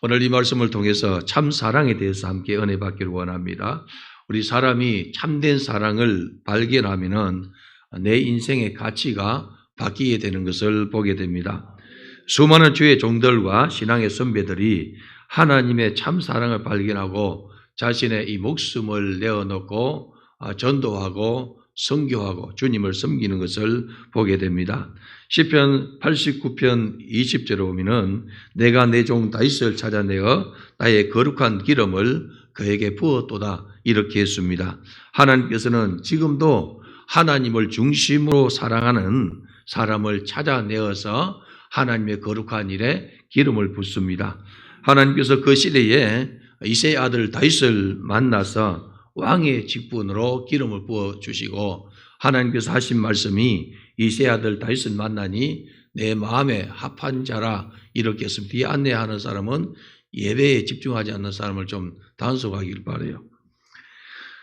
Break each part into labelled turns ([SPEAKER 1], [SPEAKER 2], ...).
[SPEAKER 1] 오늘 이 말씀을 통해서 참 사랑에 대해서 함께 은혜 받기를 원합니다. 우리 사람이 참된 사랑을 발견하면은 내 인생의 가치가 바뀌게 되는 것을 보게 됩니다. 수많은 주의 종들과 신앙의 선배들이 하나님의 참 사랑을 발견하고 자신의 이 목숨을 내어놓고 전도하고 선교하고 주님을 섬기는 것을 보게 됩니다. 시편 89편 20절에 보면은 내가 내 종 다윗을 찾아내어 나의 거룩한 기름을 그에게 부었도다 이렇게 했습니다. 하나님께서는 지금도 하나님을 중심으로 사랑하는 사람을 찾아내어서 하나님의 거룩한 일에 기름을 붓습니다. 하나님께서 그 시대에 이새의 아들 다윗을 만나서 왕의 직분으로 기름을 부어주시고 하나님께서 하신 말씀이 이새의 아들 다윗을 만나니 내 마음에 합한 자라 이렇게 했습니다. 이 안내하는 사람은 예배에 집중하지 않는 사람을 좀 단속하기를 바라요.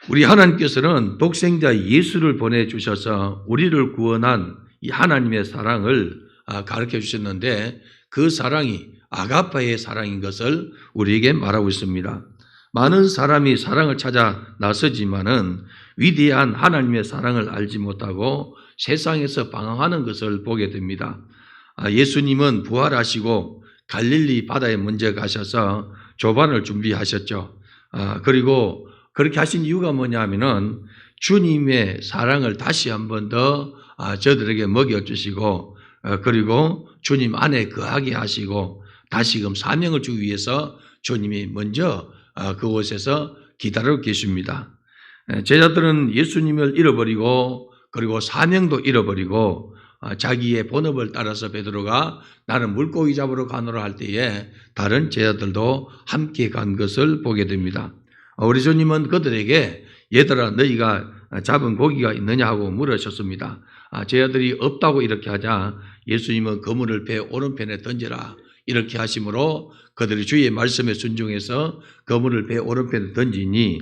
[SPEAKER 1] 우리 하나님께서는 독생자 예수를 보내주셔서 우리를 구원한 이 하나님의 사랑을 가르쳐 주셨는데 그 사랑이 아가파의 사랑인 것을 우리에게 말하고 있습니다. 많은 사람이 사랑을 찾아 나서지만은 위대한 하나님의 사랑을 알지 못하고 세상에서 방황하는 것을 보게 됩니다. 예수님은 부활하시고 갈릴리 바다에 먼저 가셔서 조반을 준비하셨죠. 그리고 그렇게 하신 이유가 뭐냐면은 주님의 사랑을 다시 한 번 더 저들에게 먹여주시고 그리고 주님 안에 거하게 하시고 다시금 사명을 주기 위해서 주님이 먼저 그곳에서 기다리고 계십니다. 제자들은 예수님을 잃어버리고 그리고 사명도 잃어버리고 자기의 본업을 따라서 베드로가 나는 물고기 잡으러 가노라 할 때에 다른 제자들도 함께 간 것을 보게 됩니다. 우리 주님은 그들에게 얘들아 너희가 잡은 고기가 있느냐 하고 물으셨습니다. 제자들이 없다고 이렇게 하자 예수님은 그물을 배 오른편에 던져라 이렇게 하심으로 그들이 주의 말씀에 순종해서 그물을 배 오른편에 던지니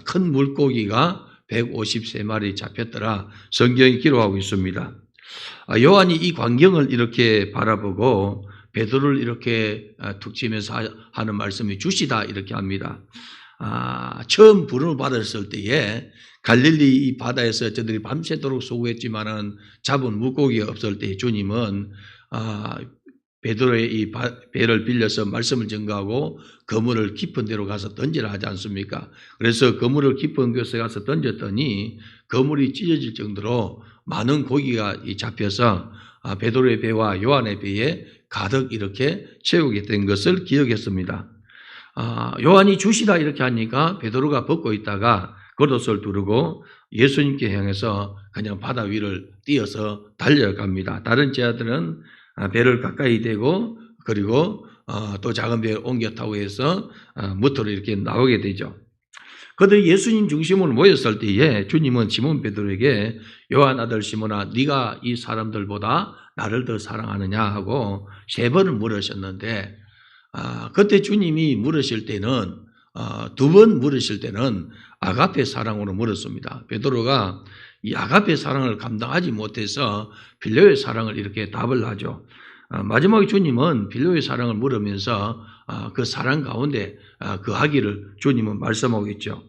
[SPEAKER 1] 큰 물고기가 153마리 잡혔더라 성경이 기록하고 있습니다. 요한이 이 광경을 이렇게 바라보고 베드로를 이렇게 툭 치면서 하는 말씀이 주시다 이렇게 합니다. 처음 부름을 받았을 때에 갈릴리 이 바다에서 저들이 밤새도록 수고했지만은 잡은 물고기가 없을 때 주님은 베드로의 이 배를 빌려서 말씀을 전가하고 그물을 깊은 데로 가서 던지라 하지 않습니까? 그래서 그물을 깊은 곳에 가서 던졌더니 그물이 찢어질 정도로 많은 고기가 잡혀서 베드로의 배와 요한의 배에 가득 이렇게 채우게 된 것을 기억했습니다. 요한이 주시다 이렇게 하니까 베드로가 벗고 있다가 겉옷을 두르고 예수님께 향해서 그냥 바다 위를 뛰어서 달려갑니다. 다른 제자들은 배를 가까이 대고 그리고 또 작은 배를 옮겨 타고 해서 무토로 이렇게 나오게 되죠. 그들이 예수님 중심으로 모였을 때에 주님은 시몬 베드로에게 요한 아들 시몬아 네가 이 사람들보다 나를 더 사랑하느냐 하고 3번을 물으셨는데 그때 주님이 물으실 때는 2번 물으실 때는 아가페 사랑으로 물었습니다. 베드로가 이 아가페 사랑을 감당하지 못해서 빌려의 사랑을 이렇게 답을 하죠. 마지막에 주님은 빌려의 사랑을 물으면서 그 사랑 가운데 거하기를 주님은 말씀하고 있죠.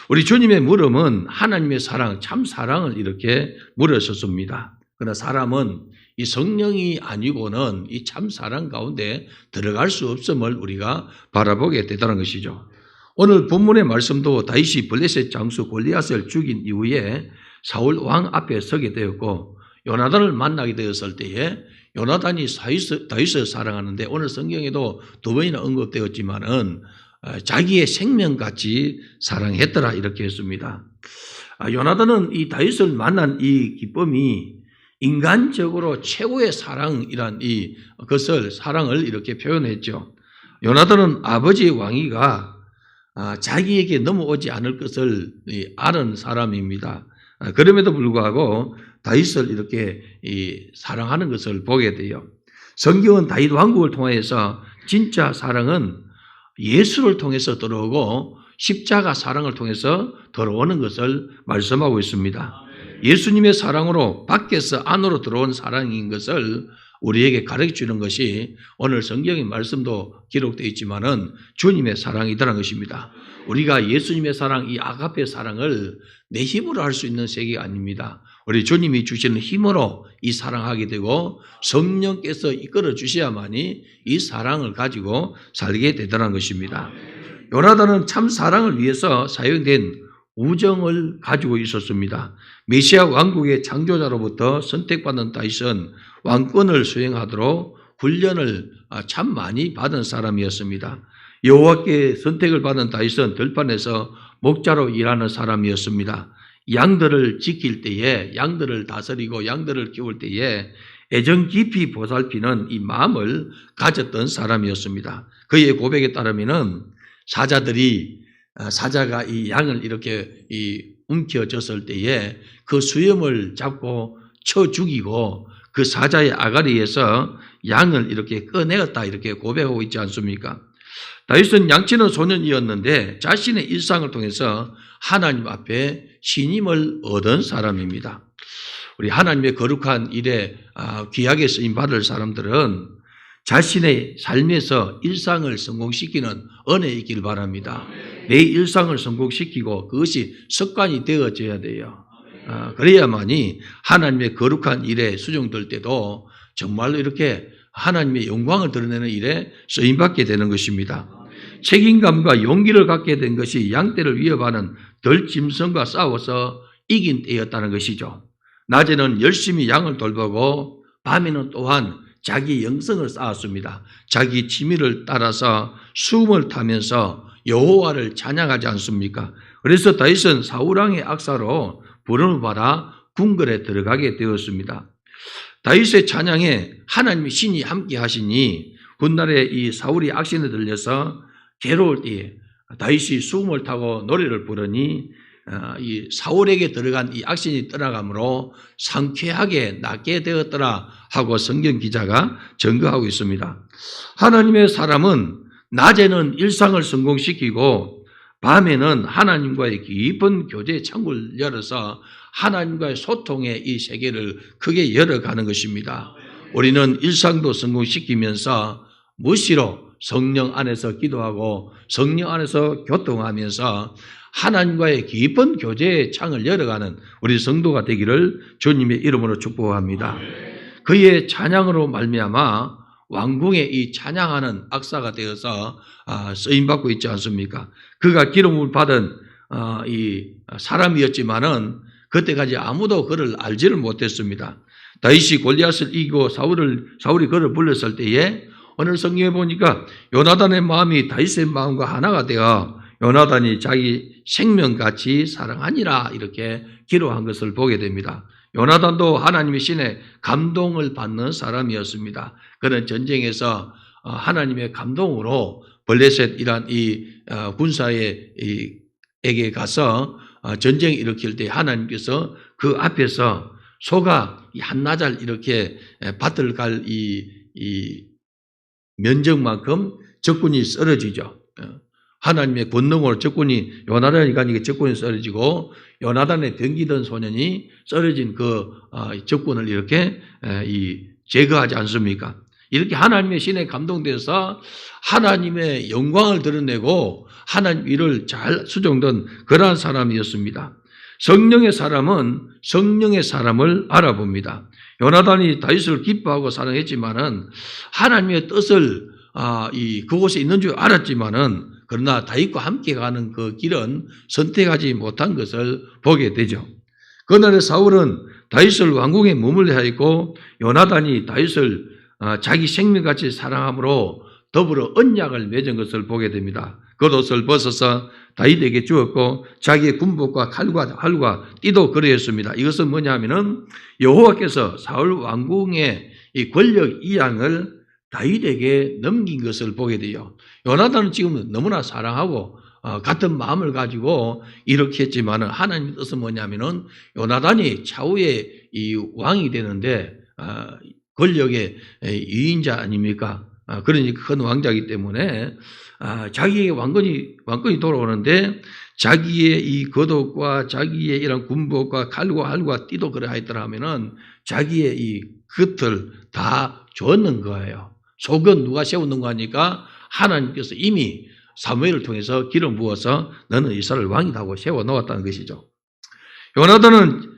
[SPEAKER 1] 우리 주님의 물음은 하나님의 사랑, 참 사랑을 이렇게 물으셨습니다. 그러나 사람은 이 성령이 아니고는 이 참 사랑 가운데 들어갈 수 없음을 우리가 바라보게 되다는 것이죠. 오늘 본문의 말씀도 다윗이 블레셋 장수 골리앗을 죽인 이후에 사울 왕 앞에 서게 되었고 요나단을 만나게 되었을 때에 요나단이 다윗을 사랑하는데 오늘 성경에도 2번이나 언급되었지만은 자기의 생명같이 사랑했더라 이렇게 했습니다. 요나단은 이 다윗을 만난 이 기쁨이 인간적으로 최고의 사랑이란 그것을 사랑을 이렇게 표현했죠. 요나단은 아버지의 왕위가 자기에게 넘어오지 않을 것을 아는 사람입니다. 그럼에도 불구하고 다윗을 이렇게 사랑하는 것을 보게 돼요. 성경은 다윗 왕국을 통해서 진짜 사랑은 예수를 통해서 들어오고 십자가 사랑을 통해서 들어오는 것을 말씀하고 있습니다. 예수님의 사랑으로 밖에서 안으로 들어온 사랑인 것을 우리에게 가르쳐 주는 것이 오늘 성경의 말씀도 기록되어 있지만은 주님의 사랑이라는 것입니다. 우리가 예수님의 사랑, 이 아가페 사랑을 내 힘으로 할 수 있는 세계가 아닙니다. 우리 주님이 주시는 힘으로 이 사랑하게 되고 성령께서 이끌어 주셔야만이 이 사랑을 가지고 살게 되더라는 것입니다. 요나단은 참 사랑을 위해서 사용된 우정을 가지고 있었습니다. 메시아 왕국의 창조자로부터 선택받은 다윗은 왕권을 수행하도록 훈련을 참 많이 받은 사람이었습니다. 여호와께 선택을 받은 다윗은 들판에서 목자로 일하는 사람이었습니다. 양들을 지킬 때에, 양들을 다스리고 양들을 키울 때에 애정 깊이 보살피는 이 마음을 가졌던 사람이었습니다. 그의 고백에 따르면은 사자가 이 양을 이렇게 움켜졌을 때에 그 수염을 잡고 쳐 죽이고 그 사자의 아가리에서 양을 이렇게 꺼내었다, 이렇게 고백하고 있지 않습니까? 다윗은 양치는 소년이었는데 자신의 일상을 통해서 하나님 앞에 신임을 얻은 사람입니다. 우리 하나님의 거룩한 일에 귀하게 쓰임 받을 사람들은 자신의 삶에서 일상을 성공시키는 은혜가 있길 바랍니다. 내 일상을 성공시키고 그것이 습관이 되어져야 돼요. 그래야만이 하나님의 거룩한 일에 수종될 때도 정말로 이렇게 하나님의 영광을 드러내는 일에 쓰임받게 되는 것입니다. 책임감과 용기를 갖게 된 것이 양떼를 위협하는 덜짐승과 싸워서 이긴 때였다는 것이죠. 낮에는 열심히 양을 돌보고 밤에는 또한 자기 영성을 쌓았습니다. 자기 취미를 따라서 숨을 타면서 여호와를 찬양하지 않습니까? 그래서 다윗은 사울왕의 악사로 부름을 받아 궁궐에 들어가게 되었습니다. 다윗의 찬양에 하나님의 신이 함께 하시니 훗날에 이 사울이 악신에 들려서 괴로울 때에 다윗이 숨을 타고 노래를 부르니 이 사울에게 들어간 이 악신이 떠나가므로 상쾌하게 낫게 되었더라 하고 성경 기자가 증거하고 있습니다. 하나님의 사람은 낮에는 일상을 성공시키고 밤에는 하나님과의 깊은 교제의 창구를 열어서 하나님과의 소통의 이 세계를 크게 열어가는 것입니다. 우리는 일상도 성공시키면서 무시로 성령 안에서 기도하고 성령 안에서 교통하면서 하나님과의 깊은 교제의 창을 열어가는 우리 성도가 되기를 주님의 이름으로 축복합니다. 그의 찬양으로 말미암아 왕궁의 이 찬양하는 악사가 되어서 쓰임받고 있지 않습니까? 그가 기름을 받은 이 사람이었지만은 그때까지 아무도 그를 알지를 못했습니다. 다윗이 골리앗을 이기고 사울이 그를 불렀을 때에 오늘 성경에 보니까 요나단의 마음이 다윗의 마음과 하나가 되어 요나단이 자기 생명같이 사랑하니라 이렇게 기록한 것을 보게 됩니다. 요나단도 하나님의 신의 감동을 받는 사람이었습니다. 그는 전쟁에서 하나님의 감동으로 블레셋이란 이 군사에게 가서 전쟁을 일으킬 때 하나님께서 그 앞에서 소가 한나절 이렇게 밭을 갈 이 면적만큼 적군이 쓰러지죠. 하나님의 권능으로 적군이 요나단이 가니까 적군이 쓰러지고 요나단에 덩기던 소년이 쓰러진 그 적군을 이렇게 제거하지 않습니까? 이렇게 하나님의 신에 감동돼서 하나님의 영광을 드러내고 하나님 일을 잘 수종된 그러한 사람이었습니다. 성령의 사람은 성령의 사람을 알아봅니다. 요나단이 다윗을 기뻐하고 사랑했지만은 하나님의 뜻을 그곳에 있는 줄 알았지만은 그러나 다윗과 함께 가는 그 길은 선택하지 못한 것을 보게 되죠. 그날에 사울은 다윗을 왕궁에 머물게 하였고 요나단이 다윗을 자기 생명같이 사랑함으로 더불어 언약을 맺은 것을 보게 됩니다. 겉옷을 벗어서 다윗에게 주었고 자기의 군복과 칼과 활과 띠도 그러했습니다. 이것은 뭐냐면은 여호와께서 사울 왕궁의 이 권력 이양을 다윗에게 넘긴 것을 보게 돼요. 요나단은 지금 너무나 사랑하고 같은 마음을 가지고 이렇게 했지만은 하나님의 뜻은 뭐냐면은 요나단이 차후에 이 왕이 되는데 권력의 유인자 아닙니까? 그러니 큰 왕자이기 때문에 자기에게 왕권이 돌아오는데 자기의 이 거독과 자기의 이런 군복과 칼과 활과 띠도 그래 하였더라 하면은 자기의 이 겉을 다 줬는 거예요. 속은 누가 세우는 거 하니까 하나님께서 이미 사무엘을 통해서 기름 부어서 너는 이스라엘 왕이다 하고 세워 놓았다는 것이죠. 요나단은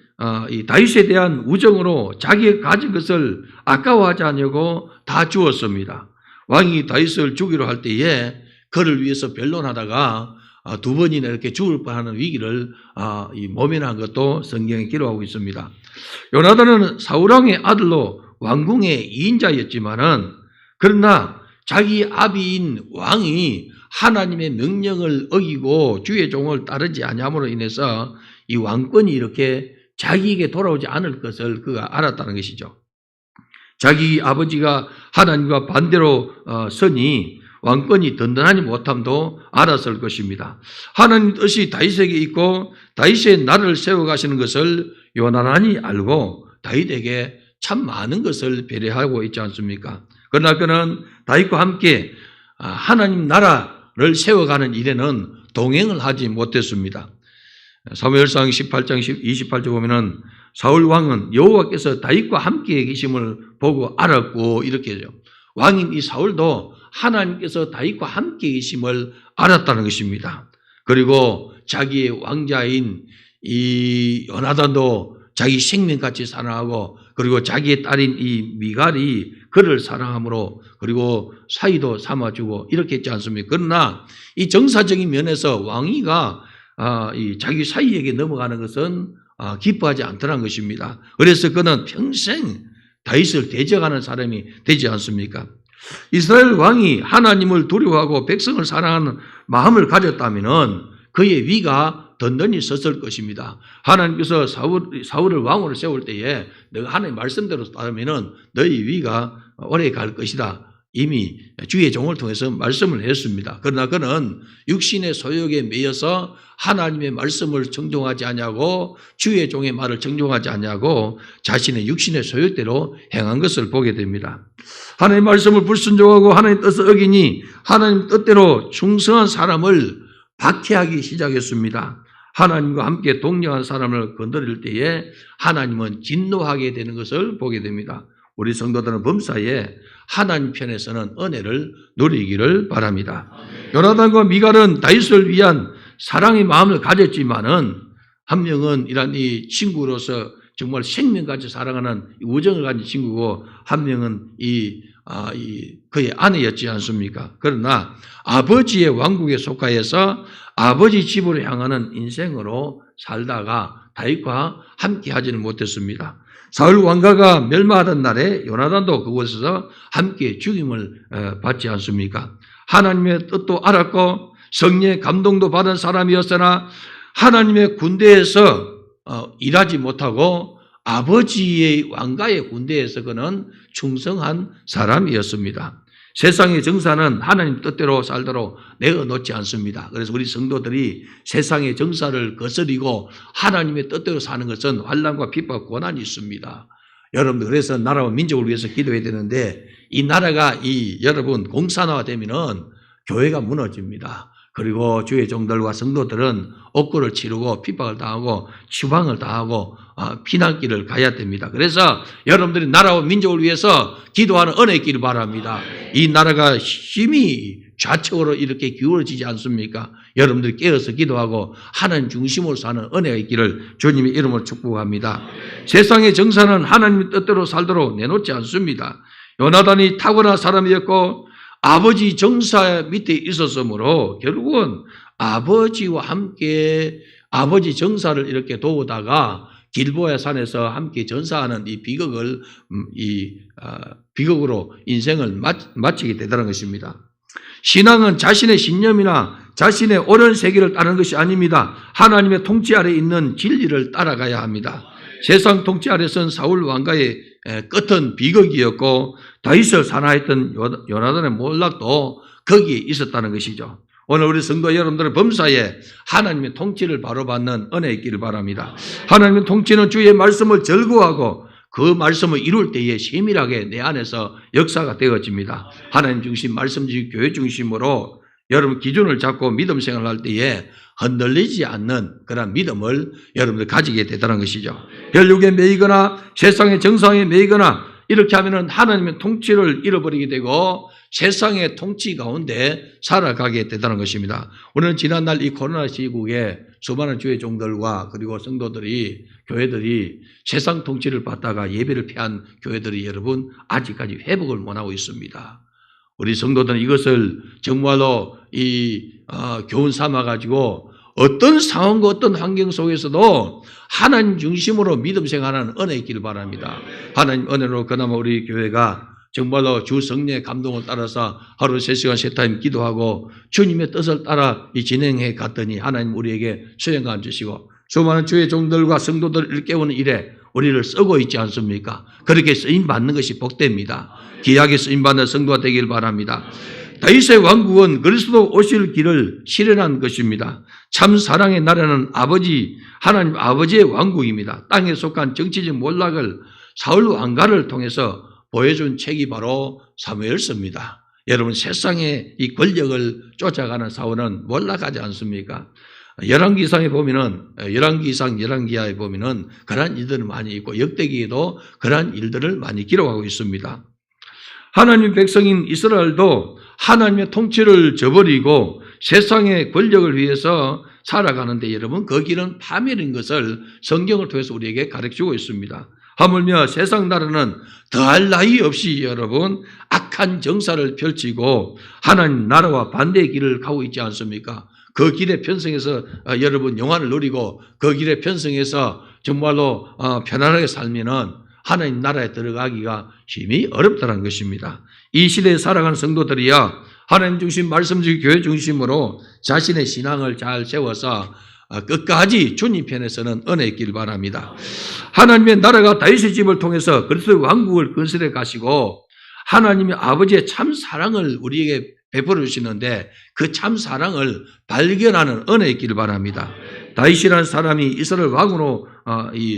[SPEAKER 1] 이 다윗에 대한 우정으로 자기가 가진 것을 아까워하지 않으려고 다 주었습니다. 왕이 다윗을 죽이려 할 때에 그를 위해서 변론하다가 두 번이나 이렇게 죽을 뻔하는 위기를 모면한 것도 성경에 기록하고 있습니다. 요나단은 사울왕의 아들로 왕궁의 2인자였지만은 그러나 자기 아비인 왕이 하나님의 명령을 어기고 주의 종을 따르지 아니함으로 인해서 이 왕권이 이렇게 자기에게 돌아오지 않을 것을 그가 알았다는 것이죠. 자기 아버지가 하나님과 반대로 서니 왕권이 든든하지 못함도 알았을 것입니다. 하나님 뜻이 다윗에게 있고 다윗의 나라를 세워가시는 것을 요나단이 알고 다윗에게 참 많은 것을 배려하고 있지 않습니까? 그러나 그는 다윗과 함께 하나님 나라를 세워가는 일에는 동행을 하지 못했습니다. 사무엘상 18장 28절 보면은 사울 왕은 여호와께서 다윗과 함께 계심을 보고 알았고 이렇게 해요. 왕인 이 사울도 하나님께서 다윗과 함께 계심을 알았다는 것입니다. 그리고 자기의 왕자인 이 요나단도 자기 생명같이 사랑하고 그리고 자기의 딸인 이 미갈이 그를 사랑함으로 그리고 사이도 삼아주고 이렇게 했지 않습니까? 그러나 이 정사적인 면에서 왕위가 이 자기 사이에게 넘어가는 것은 기뻐하지 않더라는 것입니다. 그래서 그는 평생 다윗을 대적하는 사람이 되지 않습니까? 이스라엘 왕이 하나님을 두려워하고 백성을 사랑하는 마음을 가졌다면 그의 위가 든든히 섰을 것입니다. 하나님께서 사울을 왕으로 세울 때에 너가 하나님의 말씀대로 따르면 너희 위가 오래 갈 것이다. 이미 주의 종을 통해서 말씀을 했습니다. 그러나 그는 육신의 소욕에 매여서 하나님의 말씀을 정종하지 않냐고 주의 종의 말을 정종하지 않냐고 자신의 육신의 소욕대로 행한 것을 보게 됩니다. 하나님의 말씀을 불순종하고 하나님의 뜻을 어기니 하나님 뜻대로 충성한 사람을 박해하기 시작했습니다. 하나님과 함께 동행한 사람을 건드릴 때에 하나님은 진노하게 되는 것을 보게 됩니다. 우리 성도들은 범사에 하나님 편에서는 은혜를 누리기를 바랍니다. 요나단과 미갈은 다윗을 위한 사랑의 마음을 가졌지만은 한 명은 이런 이 친구로서 정말 생명같이 사랑하는 우정을 가진 친구고 한 명은 그의 아내였지 않습니까? 그러나 아버지의 왕국에 속하여서 아버지 집으로 향하는 인생으로 살다가 다윗과 함께 하지는 못했습니다. 사울 왕가가 멸망하던 날에 요나단도 그곳에서 함께 죽임을 받지 않습니까? 하나님의 뜻도 알았고 성령의 감동도 받은 사람이었으나 하나님의 군대에서 일하지 못하고 아버지의 왕가의 군대에서 그는 충성한 사람이었습니다. 세상의 정사는 하나님 뜻대로 살도록 내어놓지 않습니다. 그래서 우리 성도들이 세상의 정사를 거스리고 하나님의 뜻대로 사는 것은 환난과 핍박, 고난이 있습니다. 여러분들 그래서 나라와 민족을 위해서 기도해야 되는데 이 나라가 여러분 공산화되면은 교회가 무너집니다. 그리고 주의 종들과 성도들은 억구를 치르고 핍박을 당하고 추방을 당하고 피난길을 가야 됩니다. 그래서 여러분들이 나라와 민족을 위해서 기도하는 은혜 있기를 바랍니다. 이 나라가 힘이 좌측으로 이렇게 기울어지지 않습니까? 여러분들이 깨어서 기도하고 하나님 중심으로 사는 은혜가 있기를 주님의 이름으로 축복합니다. 세상의 정사는 하나님의 뜻대로 살도록 내놓지 않습니다. 요나단이 탁월한 사람이었고 아버지 정사 밑에 있었으므로 결국은 아버지와 함께 아버지 정사를 이렇게 도우다가 길보야 산에서 함께 전사하는 이 비극으로 인생을 마치게 되더라는 것입니다. 신앙은 자신의 신념이나 자신의 옳은 세계를 따르는 것이 아닙니다. 하나님의 통치 아래 있는 진리를 따라가야 합니다. 세상 통치 아래선 사울 왕가의 끝은 비극이었고 다윗을 사랑했던 요나단의 몰락도 거기에 있었다는 것이죠. 오늘 우리 성도 여러분들의 범사에 하나님의 통치를 바로 받는 은혜 있기를 바랍니다. 하나님의 통치는 주의 말씀을 절구하고 그 말씀을 이룰 때에 세밀하게 내 안에서 역사가 되어집니다. 하나님 중심, 말씀 중심, 교회 중심으로 여러분 기준을 잡고 믿음 생활을 할 때에 흔들리지 않는 그런 믿음을 여러분들 가지게 되다는 것이죠. 혈육에 매이거나 세상의 정상에 매이거나 이렇게 하면은 하나님의 통치를 잃어버리게 되고 세상의 통치 가운데 살아가게 되다는 것입니다. 우리는 지난날 이 코로나 시국에 수많은 주의 종들과 그리고 성도들이 교회들이 세상 통치를 받다가 예배를 피한 교회들이 여러분 아직까지 회복을 못하고 있습니다. 우리 성도들은 이것을 정말로 교훈 삼아가지고 어떤 상황과 어떤 환경 속에서도 하나님 중심으로 믿음 생활하는 은혜 있기를 바랍니다. 하나님 은혜로 그나마 우리 교회가 정말로 주 성령의 감동을 따라서 하루 3시간 3타임 기도하고 주님의 뜻을 따라 진행해 갔더니 하나님 우리에게 수행감 주시고 수많은 주의 종들과 성도들을 깨우는 일에 우리를 쓰고 있지 않습니까? 그렇게 쓰임받는 것이 복됩니다. 귀하게 쓰임받는 성도가 되길 바랍니다. 다윗의 왕국은 그리스도 오실 길을 실현한 것입니다. 참 사랑의 나라는 하나님 아버지의 왕국입니다. 땅에 속한 정치적 몰락을 사울 왕가를 통해서 보여준 책이 바로 사무엘서입니다. 여러분 세상의 이 권력을 쫓아가는 사울은 몰락하지 않습니까? 열왕기상에 보면은 열왕기하에 보면은 그러한 일들을 많이 있고 역대기에도 그러한 일들을 많이 기록하고 있습니다. 하나님 백성인 이스라엘도 하나님의 통치를 저버리고 세상의 권력을 위해서 살아가는데 여러분 그 길은 파멸인 것을 성경을 통해서 우리에게 가르쳐주고 있습니다. 하물며 세상 나라는 더할 나위 없이 여러분 악한 정사를 펼치고 하나님 나라와 반대의 길을 가고 있지 않습니까? 그 길에 편성해서 여러분 영화를 누리고 그 길에 편성해서 정말로 편안하게 살면은 하나님 나라에 들어가기가 힘이 어렵다는 것입니다. 이 시대에 살아가는 성도들이야 하나님 중심, 말씀 중심, 교회 중심으로 자신의 신앙을 잘 세워서 끝까지 주님 편에서는 은혜 있길 바랍니다. 하나님의 나라가 다윗의 집을 통해서 그리스도의 왕국을 건설해 가시고 하나님의 아버지의 참 사랑을 우리에게 베풀어 주시는데 그 참 사랑을 발견하는 은혜 있기를 바랍니다. 다윗이라는 사람이 이스라엘 왕으로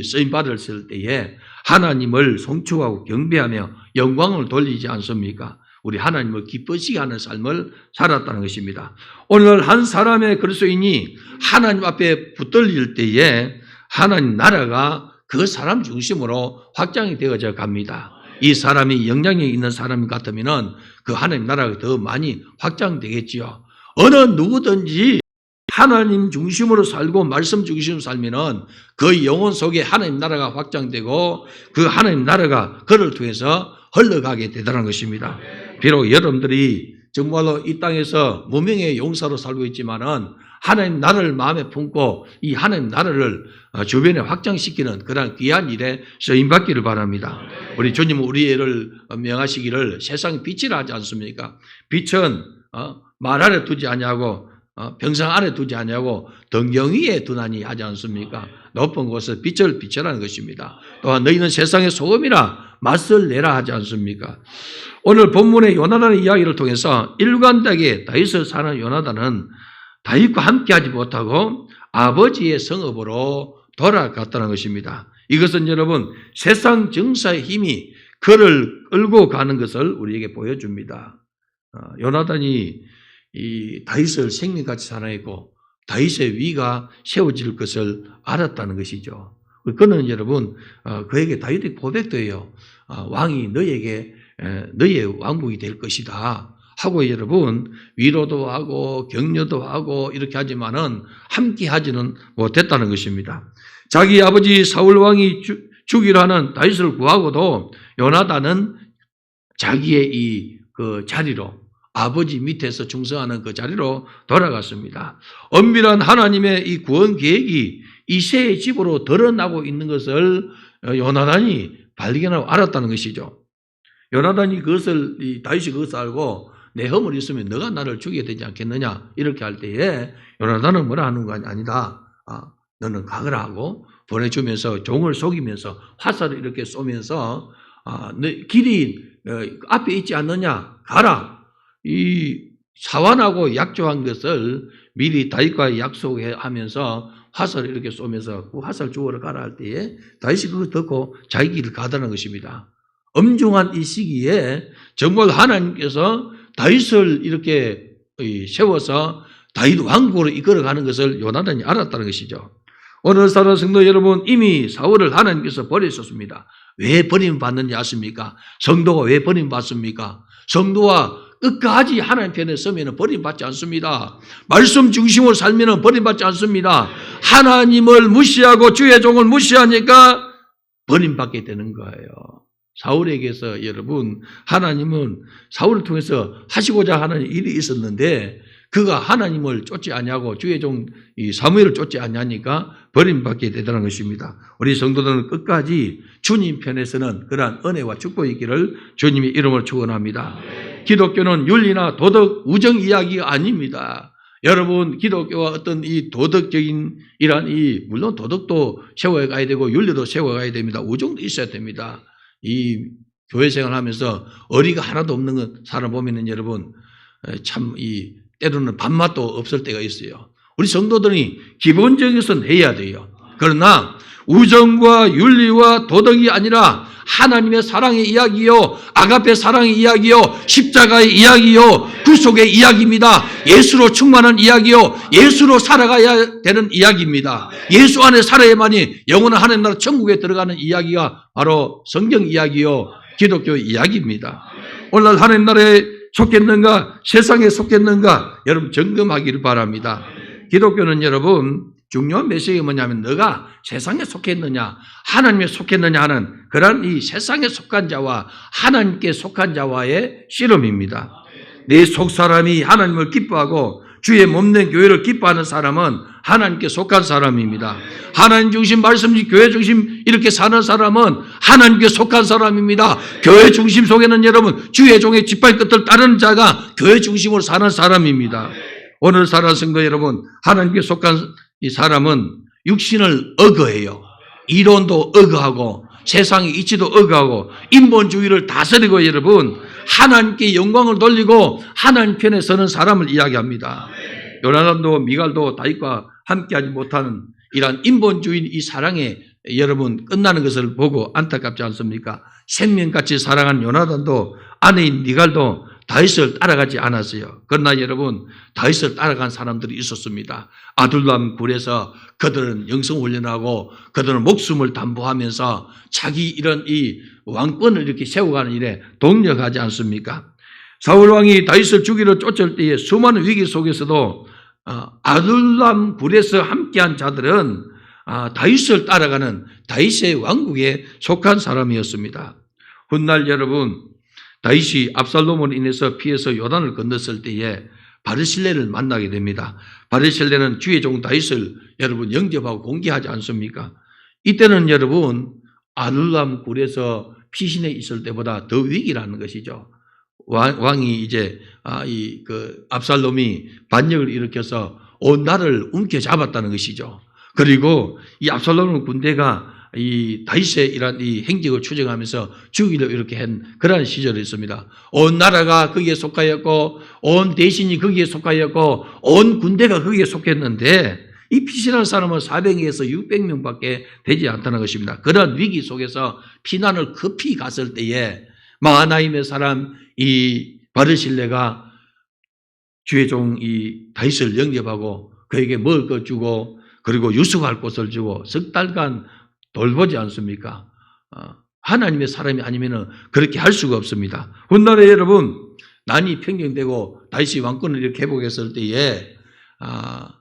[SPEAKER 1] 쓰임 받았을 때에 하나님을 송축하고 경배하며 영광을 돌리지 않습니까? 우리 하나님을 기쁘시게 하는 삶을 살았다는 것입니다. 오늘 한 사람의 그리스도인이 하나님 앞에 붙들릴 때에 하나님 나라가 그 사람 중심으로 확장이 되어져 갑니다. 이 사람이 영향력 있는 사람 같으면 그 하나님 나라가 더 많이 확장되겠지요. 어느 누구든지 하나님 중심으로 살고 말씀 중심으로 살면은 그 영혼 속에 하나님 나라가 확장되고 그 하나님 나라가 그를 통해서 흘러가게 되더라는 것입니다. 비록 여러분들이 정말로 이 땅에서 무명의 용사로 살고 있지만은 하나님 나라를 마음에 품고 이 하나님 나라를 주변에 확장시키는 그런 귀한 일에 쓰임받기를 바랍니다. 우리 주님은 우리를 명하시기를 세상의 빛이라 하지 않습니까? 빛은 말 아래 두지 아니하고 병상 안에 두지 아니하고 등경 위에 두나니 하지 않습니까? 높은 곳에 빛을 비춰라는 것입니다. 또한 너희는 세상의 소금이라 맛을 내라 하지 않습니까? 오늘 본문의 요나단의 이야기를 통해서 일관되게 다윗을 사는 요나단은 다윗과 함께하지 못하고 아버지의 성읍으로 돌아갔다는 것입니다. 이것은 여러분 세상 정사의 힘이 그를 끌고 가는 것을 우리에게 보여줍니다. 요나단이 이 다윗을 생명같이 사랑했고 다윗의 위가 세워질 것을 알았다는 것이죠. 그는 여러분 그에게 다윗의 고백도예요. 왕이 너의 왕국이 될 것이다 하고 여러분 위로도 하고 격려도 하고 이렇게 하지만은 함께 하지는 못했다는 것입니다. 자기 아버지 사울 왕이 죽이려 하는 다윗을 구하고도 요나단은 자기의 그 자리로 아버지 밑에서 충성하는 그 자리로 돌아갔습니다. 엄밀한 하나님의 이 구원 계획이 이새의 집으로 드러나고 있는 것을 요나단이 발견하고 알았다는 것이죠. 요나단이 다윗이 그것을 알고 내 허물 있으면 너가 나를 죽이게 되지 않겠느냐 이렇게 할 때에 요나단은 뭐라 하는 거 아니다. 너는 가거라 하고 보내주면서 종을 속이면서 화살을 이렇게 쏘면서 너 길이 앞에 있지 않느냐 가라. 이 사완하고 약조한 것을 미리 다윗과 약속하면서 화살을 이렇게 쏘면서 그 화살 주워러 가라 할 때에 다윗이 그걸 듣고 자기 길을 가더라는 것입니다. 엄중한 이 시기에 정말 하나님께서 다윗을 이렇게 세워서 다윗 왕국으로 이끌어가는 것을 요나단이 알았다는 것이죠. 오늘 사랑하는 성도 여러분, 이미 사울을 하나님께서 버리셨습니다. 왜 버림받는지 아십니까? 성도가 왜 버림받습니까? 성도와 끝까지 하나님 편에 서면 버림받지 않습니다. 말씀 중심으로 살면 버림받지 않습니다. 하나님을 무시하고 주의 종을 무시하니까 버림받게 되는 거예요. 사울에게서 여러분, 하나님은 사울을 통해서 하시고자 하는 일이 있었는데 그가 하나님을 쫓지 아니하고 주의 종 사무엘을 쫓지 아니하니까 버림받게 되더라는 것입니다. 우리 성도들은 끝까지 주님 편에서는 그러한 은혜와 축복이 있기를 주님의 이름으로 축원합니다. 기독교는 윤리나 도덕, 우정 이야기가 아닙니다. 여러분, 기독교와 어떤 이 도덕적인 물론 도덕도 세워가야 되고 윤리도 세워가야 됩니다. 우정도 있어야 됩니다. 이 교회 생활하면서 어리가 하나도 없는 사람 보면은 여러분 참 때로는 밥맛도 없을 때가 있어요. 우리 성도들이 기본적인 것은 해야 돼요. 그러나 우정과 윤리와 도덕이 아니라 하나님의 사랑의 이야기요, 아가페 사랑의 이야기요, 십자가의 이야기요, 구속의 이야기입니다. 예수로 충만한 이야기요, 예수로 살아가야 되는 이야기입니다. 예수 안에 살아야만이 영원한 하나님 나라 천국에 들어가는 이야기가 바로 성경 이야기요, 기독교 이야기입니다. 오늘날 하나님 나라에 속했는가, 세상에 속했는가, 여러분 점검하기를 바랍니다. 기독교는 여러분 중요한 메시지가 뭐냐면 너가 세상에 속했느냐 하나님에 속했느냐 하는 그런 이 세상에 속한 자와 하나님께 속한 자와의 씨름입니다. 내 속사람이 하나님을 기뻐하고 주의 몸된 교회를 기뻐하는 사람은 하나님께 속한 사람입니다. 하나님 중심, 말씀 중심, 교회 중심 이렇게 사는 사람은 하나님께 속한 사람입니다. 교회 중심 속에는 여러분 주의 종의 지팡이 끝을 따르는 자가 교회 중심으로 사는 사람입니다. 오늘 사랑하는 성도 여러분, 하나님께 속한 이 사람은 육신을 억어해요. 이론도 억어하고 세상의 이치도 억어하고 인본주의를 다스리고 여러분 하나님께 영광을 돌리고 하나님 편에 서는 사람을 이야기합니다. 요나단도 미갈도 다윗과 함께하지 못하는 이러한 인본주의 이 사랑에 여러분 끝나는 것을 보고 안타깝지 않습니까? 생명같이 사랑한 요나단도 아내인 미갈도 다윗을 따라가지 않았어요. 그러나 여러분 다윗을 따라간 사람들이 있었습니다. 아둘람 굴에서 그들은 영성훈련하고 그들은 목숨을 담보하면서 자기 이런 이 왕권을 이렇게 세워가는 일에 동력하지 않습니까? 사울왕이 다윗을 죽이러 쫓을 때에 수많은 위기 속에서도 아둘람 굴에서 함께한 자들은 다윗을 따라가는 다윗의 왕국에 속한 사람이었습니다. 훗날 여러분 다윗이 압살롬으로 인해서 피해서 요단을 건넜을 때에 바르실레를 만나게 됩니다. 바르실레는 주의 종 다윗을 여러분 영접하고 공개하지 않습니까? 이때는 여러분 아둘람 굴에서 피신해 있을 때보다 더 위기라는 것이죠. 왕이 이제 압살롬이 반역을 일으켜서 온 나라를 움켜잡았다는 것이죠. 그리고 이 압살롬 군대가 이 다윗의 이런 이 행적을 추정하면서 죽이려 이렇게 한 그러한 시절이 있습니다. 온 나라가 거기에 속하였고, 온 대신이 거기에 속하였고, 온 군대가 거기에 속했는데, 이 피신한 사람은 400에서 600명밖에 되지 않다는 것입니다. 그런 위기 속에서 피난을 급히 갔을 때에 마하나임의 사람 이 바르실레가 주의 종 이 다윗을 영접하고 그에게 먹을 것 주고 그리고 유숙할 곳을 주고 석 달간 돌보지 않습니까? 하나님의 사람이 아니면 그렇게 할 수가 없습니다. 훗날에 여러분 난이 평정되고 다윗이 왕권을 이렇게 회복했을 때에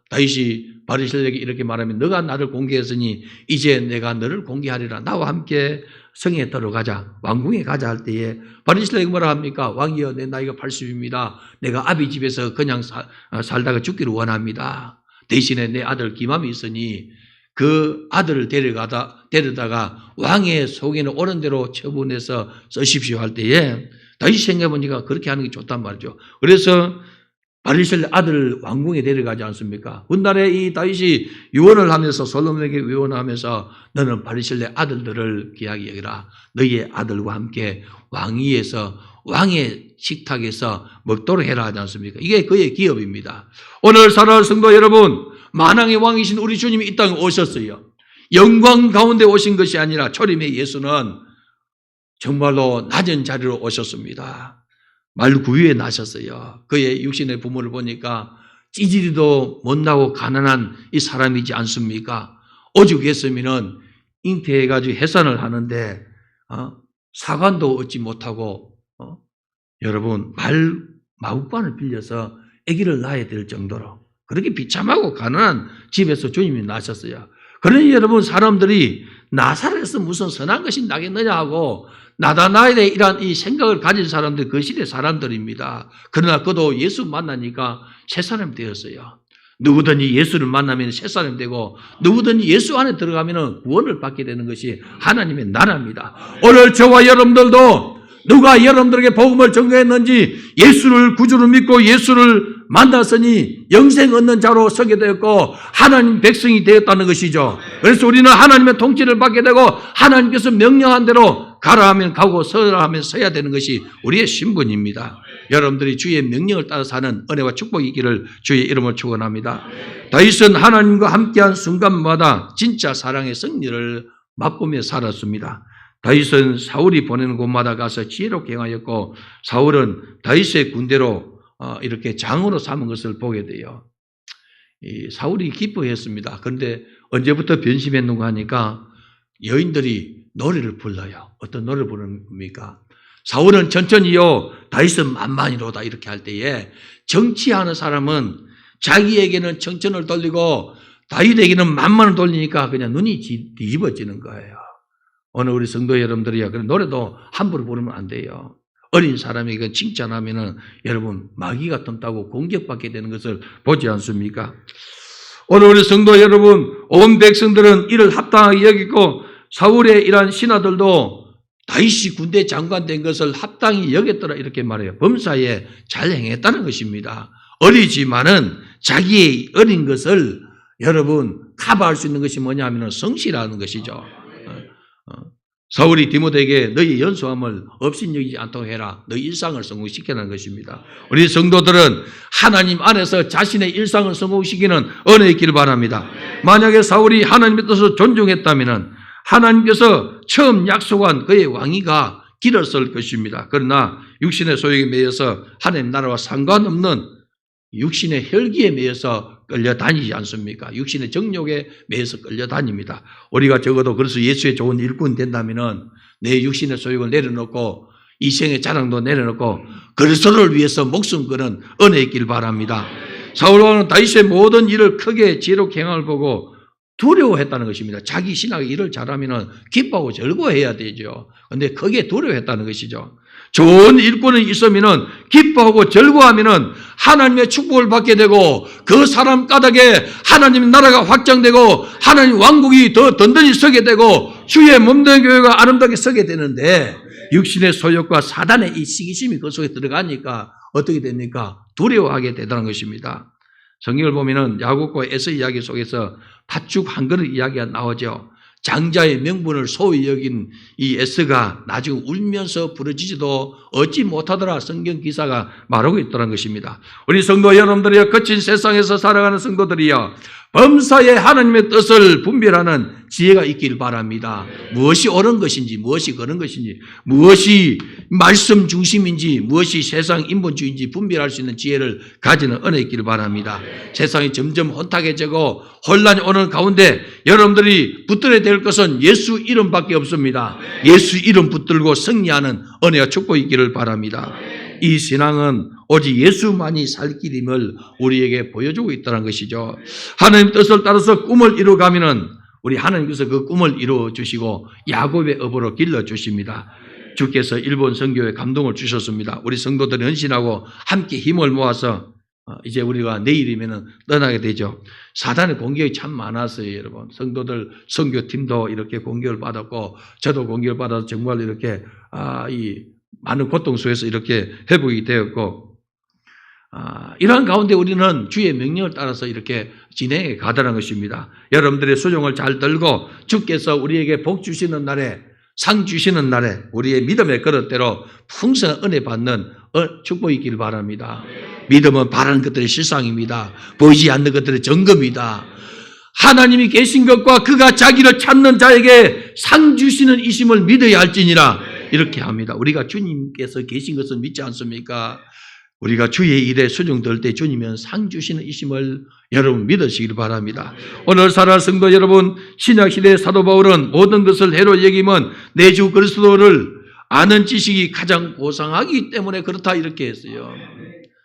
[SPEAKER 1] 다윗이 바르실레에게 이렇게 말하면 너가 나를 공개했으니 이제 내가 너를 공개하리라. 나와 함께 성에 들어가자. 왕궁에 가자 할 때에 바르실레가 뭐라 합니까? 왕이여 내 나이가 80입니다. 내가 아비 집에서 그냥 살다가 죽기를 원합니다. 대신에 내 아들 기맘이 있으니 그 아들을 데려다가 왕의 속에는 옳은 대로 처분해서 쓰십시오 할 때에 다윗이 생각해보니까 그렇게 하는 게 좋단 말이죠. 그래서 바르실레 아들을 왕궁에 데려가지 않습니까? 훗날에 이 다윗이 유언을 하면서 솔로몬에게 유언을 하면서 너는 바르실레 아들들을 귀하게 여기라. 너희의 아들과 함께 왕위에서 왕의 식탁에서 먹도록 해라 하지 않습니까? 이게 그의 기업입니다. 오늘 사랑하는 성도 여러분, 만왕의 왕이신 우리 주님이 이 땅에 오셨어요. 영광 가운데 오신 것이 아니라 초림의 예수는 정말로 낮은 자리로 오셨습니다. 말구유에 나셨어요. 그의 육신의 부모를 보니까 찌질이도 못나고 가난한 이 사람이지 않습니까? 오죽했으면 잉태해가지고 해산을 하는데 사관도 얻지 못하고 여러분 마구간을 빌려서 아기를 낳아야 될 정도로 그렇게 비참하고 가난한 집에서 주님이 나셨어요. 그러니 여러분 사람들이 나사렛에서 무슨 선한 것이 나겠느냐 하고 나다 나야 돼 이런 이 생각을 가진 사람들이 그 시대 사람들입니다. 그러나 그도 예수 만나니까 새 사람 되었어요. 누구든지 예수를 만나면 새 사람 되고 누구든지 예수 안에 들어가면 구원을 받게 되는 것이 하나님의 나라입니다. 오늘 저와 여러분들도 누가 여러분들에게 복음을 전가했는지 예수를 구주로 믿고 예수를 만났으니 영생 얻는 자로 서게 되었고 하나님 백성이 되었다는 것이죠. 그래서 우리는 하나님의 통치를 받게 되고 하나님께서 명령한 대로 가라 하면 가고 서라 하면 서야 되는 것이 우리의 신분입니다. 여러분들이 주의 명령을 따라 사는 은혜와 축복이 있기를 주의 이름으로 축원합니다. 다윗은 하나님과 함께한 순간마다 진짜 사랑의 승리를 맛보며 살았습니다. 다윗은 사울이 보내는 곳마다 가서 지혜롭게 행하였고 사울은 다윗의 군대로 이렇게 장으로 삼은 것을 보게 돼요. 이 사울이 기뻐했습니다. 그런데 언제부터 변심했는가 하니까 여인들이 노래를 불러요. 어떤 노래를 부릅니까? 사울은 천천히요, 다윗은 만만히로다 이렇게 할 때에 정치하는 사람은 자기에게는 청천을 돌리고 다윗에게는 만만을 돌리니까 그냥 눈이 뒤집어지는 거예요. 오늘 우리 성도 여러분들이야, 그런 노래도 함부로 부르면 안 돼요. 어린 사람에게 칭찬하면은 여러분 마귀가 틈타고 공격받게 되는 것을 보지 않습니까? 오늘 우리 성도 여러분, 온 백성들은 이를 합당하게 여기고 사울의 이러한 신하들도 다윗이 군대 장관 된 것을 합당히 여겼더라 이렇게 말해요. 범사에 잘 행했다는 것입니다. 어리지만은 자기의 어린 것을 여러분 커버할 수 있는 것이 뭐냐 하면 성실하는 것이죠. 사울이 디모데에게 너희 연소함을 업신여기지 않도록 해라. 너희 일상을 성공시키는 것입니다. 우리 성도들은 하나님 안에서 자신의 일상을 성공시키는 은혜의 길 바랍니다. 만약에 사울이 하나님의 뜻을 존중했다면 하나님께서 처음 약속한 그의 왕위가 길었을 것입니다. 그러나 육신의 소욕에 매여서 하나님 나라와 상관없는 육신의 혈기에 매여서 끌려다니지 않습니까? 육신의 정욕에 매여서 끌려다닙니다. 우리가 적어도 그래서 예수의 좋은 일꾼 된다면 내 육신의 소욕을 내려놓고 이생의 자랑도 내려놓고 그리스도를 위해서 목숨 거는 은혜의 길 바랍니다. 사울왕은 다윗의 모든 일을 크게 지혜롭게 행함을 보고 두려워했다는 것입니다. 자기 신학의 일을 잘하면 기뻐하고 즐거워해야 되죠. 그런데 크게 두려워했다는 것이죠. 좋은 일꾼이 있으면 기뻐하고 즐거워하면 하나님의 축복을 받게 되고 그 사람 까닭에 하나님의 나라가 확장되고 하나님 왕국이 더 든든히 서게 되고 주의 몸된 교회가 아름답게 서게 되는데 육신의 소욕과 사단의 이 시기심이 그 속에 들어가니까 어떻게 됩니까? 두려워하게 되다는 것입니다. 성경을 보면은 야곱과 에서 이야기 속에서 팥죽 한 그릇 이야기가 나오죠. 장자의 명분을 소위 여긴 이 에스가 나중에 울면서 부르짖어도 얻지 못하더라 성경 기사가 말하고 있다는 것입니다. 우리 성도 여러분들이여, 거친 세상에서 살아가는 성도들이여, 범사에 하나님의 뜻을 분별하는 지혜가 있길 바랍니다. 무엇이 옳은 것인지, 무엇이 그런 것인지, 무엇이 말씀 중심인지, 무엇이 세상 인본주의인지 분별할 수 있는 지혜를 가지는 은혜 있기를 바랍니다. 세상이 점점 혼탁해지고 혼란이 오는 가운데 여러분들이 붙들어야 될 것은 예수 이름밖에 없습니다. 예수 이름 붙들고 승리하는 은혜와 축복이 있기를 바랍니다. 이 신앙은 오직 예수만이 살 길임을 우리에게 보여주고 있다는 것이죠. 하나님 뜻을 따라서 꿈을 이루어가면은 우리 하나님께서 그 꿈을 이루어 주시고 야곱의 업으로 길러 주십니다. 주께서 일본 선교에 감동을 주셨습니다. 우리 성도들이 헌신하고 함께 힘을 모아서 이제 우리가 내일이면은 떠나게 되죠. 사단의 공격이 참 많았어요, 여러분. 성도들 선교팀도 이렇게 공격을 받았고 저도 공격을 받아서 정말 이렇게 이 많은 고통 속에서 이렇게 회복이 되었고, 이러한 가운데 우리는 주의 명령을 따라서 이렇게 진행해 가다는 것입니다. 여러분들의 수종을 잘 들고 주께서 우리에게 복 주시는 날에, 상 주시는 날에 우리의 믿음의 그릇대로 풍성한 은혜 받는 축복이 있기를 바랍니다. 믿음은 바라는 것들의 실상입니다. 보이지 않는 것들의 증거입니다. 하나님이 계신 것과 그가 자기를 찾는 자에게 상 주시는 이심을 믿어야 할지니라 이렇게 합니다. 우리가 주님께서 계신 것을 믿지 않습니까? 우리가 주의 일에 수종될 때 주님은 상 주시는 이심을 여러분 믿으시기를 바랍니다. 오늘 살아갈 성도 여러분, 신약시대의 사도 바울은 모든 것을 해로 여기면 내 주 그리스도를 아는 지식이 가장 고상하기 때문에 그렇다 이렇게 했어요.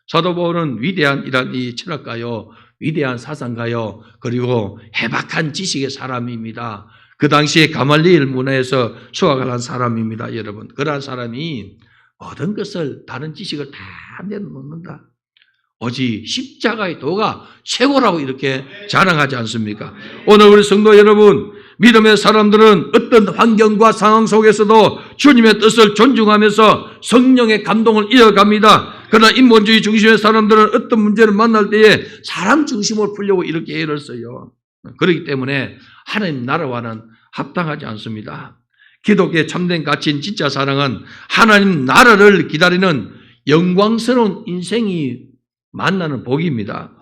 [SPEAKER 1] 사도 바울은 위대한 이 철학가요, 위대한 사상가요, 그리고 해박한 지식의 사람입니다. 그 당시에 가말리엘 문화에서 수학을 한 사람입니다. 여러분, 그러한 사람이 모든 것을 다른 지식을 다 내놓는다. 오직 십자가의 도가 최고라고 이렇게 자랑하지 않습니까? 오늘 우리 성도 여러분, 믿음의 사람들은 어떤 환경과 상황 속에서도 주님의 뜻을 존중하면서 성령의 감동을 이어갑니다. 그러나 인본주의 중심의 사람들은 어떤 문제를 만날 때에 사람 중심으로 풀려고 이렇게 애를 써요. 그렇기 때문에 하나님 나라와는 합당하지 않습니다. 기독교의 참된 가치인 진짜 사랑은 하나님 나라를 기다리는 영광스러운 인생이 만나는 복입니다.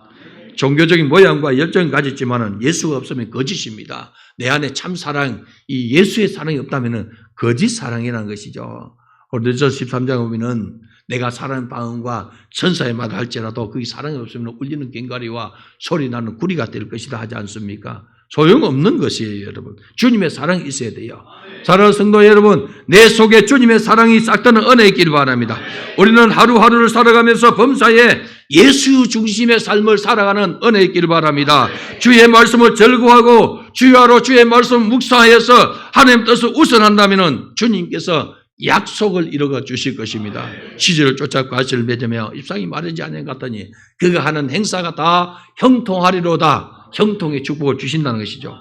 [SPEAKER 1] 종교적인 모양과 열정을 가졌지만 예수가 없으면 거짓입니다. 내 안에 참 사랑, 이 예수의 사랑이 없다면 거짓 사랑이라는 것이죠. 고린도서 13장에 보면은 내가 사랑하는 방언과 천사의 말을 할지라도 그게 사랑이 없으면 울리는 꽹과리와 소리 나는 구리가 될 것이다 하지 않습니까? 소용없는 것이에요, 여러분. 주님의 사랑이 있어야 돼요. 사랑하는 성도 여러분, 내 속에 주님의 사랑이 싹트는 은혜 있기를 바랍니다. 우리는 하루하루를 살아가면서 범사에 예수 중심의 삶을 살아가는 은혜 있기를 바랍니다. 주의 말씀을 절구하고 주야로 주의 말씀을 묵상하여서 하나님 뜻을 우선한다면 주님께서 약속을 이루어 주실 것입니다. 시절을 쫓아 과실을 맺으며 입상이 마르지 않은 것 같더니 그가 하는 행사가 다 형통하리로다. 형통의 축복을 주신다는 것이죠.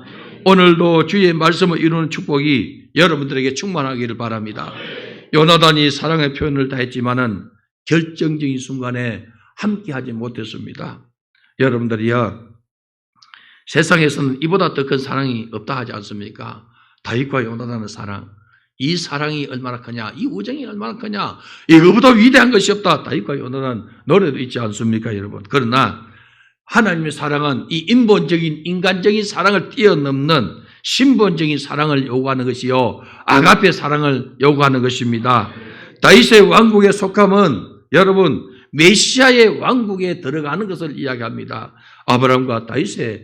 [SPEAKER 1] 오늘도 주의 말씀을 이루는 축복이 여러분들에게 충만하기를 바랍니다. 요나단이 사랑의 표현을 다했지만은 결정적인 순간에 함께하지 못했습니다. 여러분들이요, 세상에서는 이보다 더 큰 사랑이 없다 하지 않습니까? 다윗과 요나단의 사랑, 이 사랑이 얼마나 크냐, 이 우정이 얼마나 크냐, 이거보다 위대한 것이 없다. 다윗과 요나단 노래도 있지 않습니까, 여러분? 그러나 하나님의 사랑은 이 인본적인 인간적인 사랑을 뛰어넘는 신본적인 사랑을 요구하는 것이요, 아가페 사랑을 요구하는 것입니다. 다윗의 왕국의 속함은 여러분 메시아의 왕국에 들어가는 것을 이야기합니다. 아브라함과 다윗의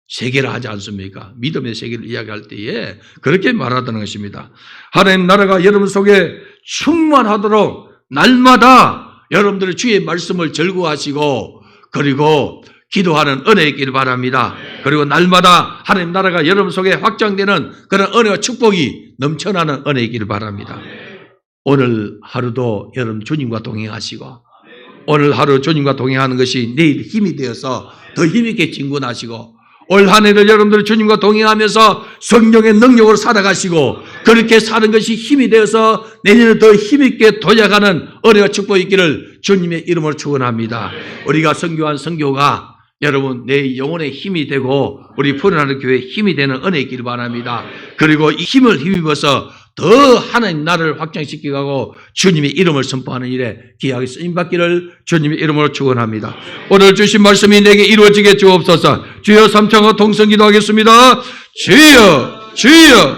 [SPEAKER 1] 세계라 하지 않습니까? 믿음의 세계를 이야기할 때에 그렇게 말하다는 것입니다. 하나님 나라가 여러분 속에 충만하도록 날마다 여러분들의 주의 말씀을 절구하시고 그리고 기도하는 은혜 있기를 바랍니다. 그리고 날마다 하나님 나라가 여러분 속에 확장되는 그런 은혜와 축복이 넘쳐나는 은혜 있기를 바랍니다. 오늘 하루도 여러분 주님과 동행하시고 오늘 하루 주님과 동행하는 것이 내일 힘이 되어서 더 힘있게 진군하시고 올 한 해를 여러분들 주님과 동행하면서 성령의 능력으로 살아가시고 그렇게 사는 것이 힘이 되어서 내년에 더 힘있게 도약하는 은혜와 축복이 있기를 주님의 이름으로 축원합니다. 우리가 선교한 선교가 여러분 내 영혼의 힘이 되고 우리 푸른하늘 교회의 힘이 되는 은혜 있기를 바랍니다. 그리고 이 힘을 힘입어서 더 하나님 나라를 확장시키고 주님의 이름을 선포하는 일에 귀하게 쓰임받기를 주님의 이름으로 축원합니다. 오늘 주신 말씀이 내게 이루어지게 주옵소서. 주여 삼창과 동성 기도하겠습니다. 주여 주여